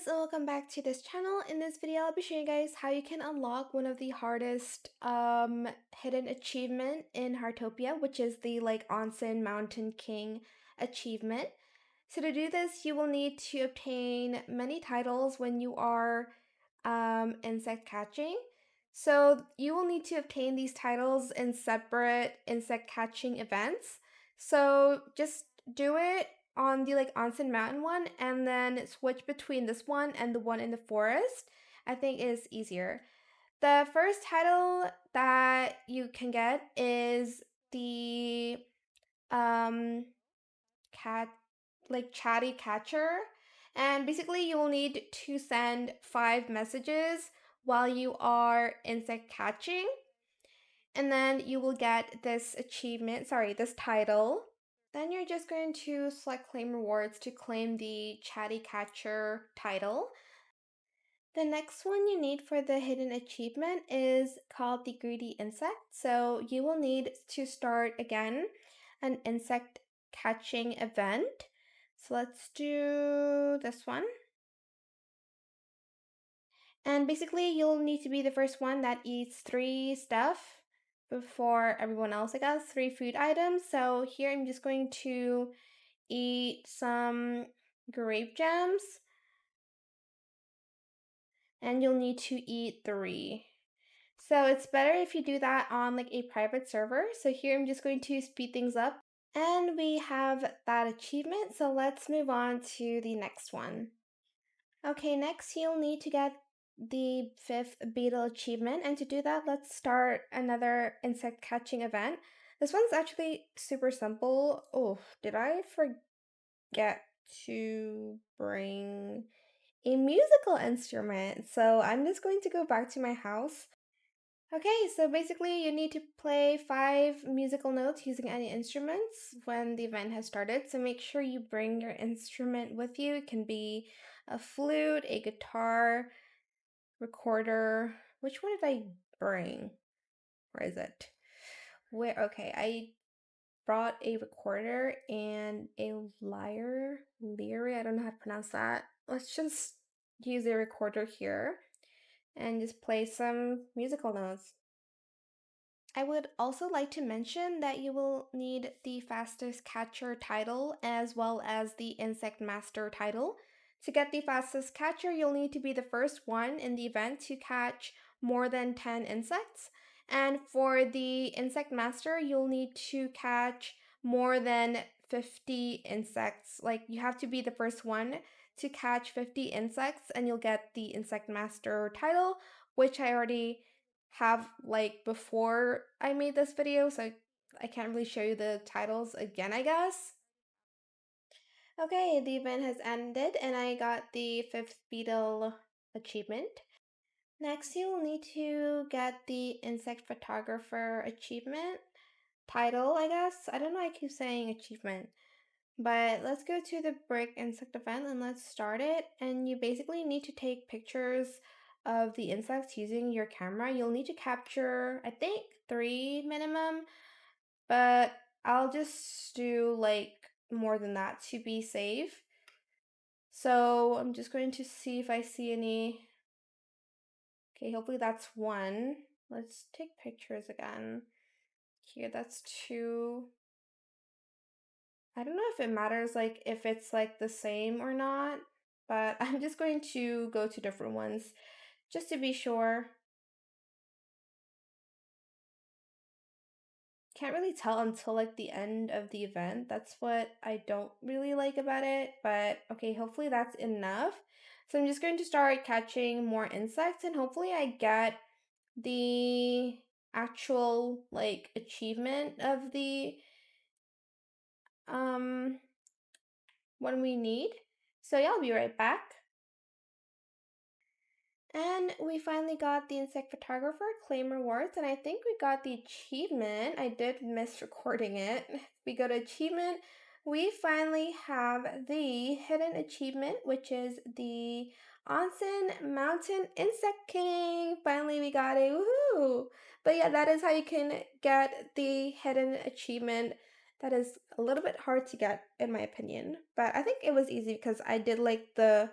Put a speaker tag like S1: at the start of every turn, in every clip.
S1: guys, and welcome back to this channel. In this video, I'll be showing you guys how you can unlock one of the hardest hidden achievement in Heartopia, which is the Onen Mountain King achievement. So to do this, you will need to obtain many titles when you are insect catching. So you will need to obtain these titles in separate insect catching events. So just do it on the Onsen Mountain one and then switch between this one and the one in the forest. I think is easier. The first title that you can get is the um cat Chatty catcher, and basically you will need to send 5 messages while you are insect catching, and then you will get this achievement, sorry, this title. Then you're just going to select claim rewards to claim the Chatty catcher title. The next one you need for the hidden achievement is called the greedy insect. So you will need to start again an insect catching event. So let's do this one. And basically you'll need to be the first one that eats 3 stuff before everyone else, I guess, 3 food items. So here I'm just going to eat some grape gems, and you'll need to eat 3. So it's better if you do that on a private server. So here I'm just going to speed things up. And we have that achievement, so let's move on to the next one. Okay, next you'll need to get the 5th Beetle achievement, and to do that, let's start another insect catching event. This one's actually super simple. Oh, did I forget to bring a musical instrument? So I'm just going to go back to my house. Okay, so basically you need to play 5 musical notes using any instruments when the event has started. So make sure you bring your instrument with you. It can be a flute, a guitar, recorder. Which one did I bring? Where is it? Okay, I brought a recorder and a lyre. I don't know how to pronounce that. Let's just use a recorder here and just play some musical notes. I would also like to mention that you will need the fastest catcher title as well as the insect master title. To get the fastest catcher, you'll need to be the first one in the event to catch more than 10 insects. And for the insect master, you'll need to catch more than 50 insects. You have to be the first one to catch 50 insects and you'll get the insect master title, which I already have before I made this video, so I can't really show you the titles again, I guess. Okay, the event has ended and I got the 5th Beetle achievement. Next, you will need to get the insect photographer achievement title, I guess. I don't know, I keep saying achievement. But let's go to the brick insect event and let's start it. And you basically need to take pictures of the insects using your camera. You'll need to capture, I think, 3 minimum, but I'll just do more than that to be safe. So I'm just going to see if I see any. Okay, hopefully that's 1. Let's take pictures again. Here, that's 2. I don't know if it matters if it's the same or not, but I'm just going to go to different ones just to be sure. Can't really tell until the end of the event. That's what I don't really like about it, but okay, hopefully that's enough. So I'm just going to start catching more insects and hopefully I get the actual achievement of the one we need. So yeah, I'll be right back. And we finally got the insect photographer claim rewards, and I think we got the achievement. I did miss recording it. We got achievement. We finally have the hidden achievement, which is the Onen Mountain Insect King. Finally, we got it. Woohoo! But yeah, that is how you can get the hidden achievement. That is a little bit hard to get, in my opinion. But I think it was easy because I did the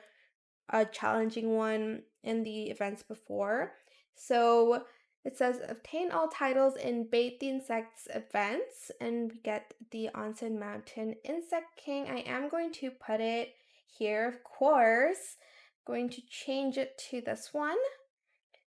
S1: a challenging one in the events before. So it says obtain all titles in Bait the Insects events, and we get the Onen Mountain Insect King. I am going to put it here, of course. Going to change it to this one.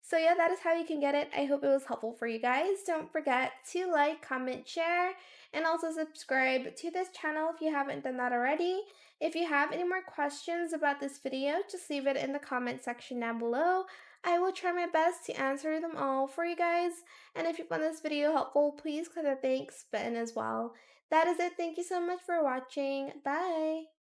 S1: So yeah, that is how you can get it. I hope it was helpful for you guys. Don't forget to like, comment, share, and also subscribe to this channel if you haven't done that already. If you have any more questions about this video, just leave it in the comment section down below. I will try my best to answer them all for you guys. And if you found this video helpful, please click the thanks button as well. That is it. Thank you so much for watching. Bye!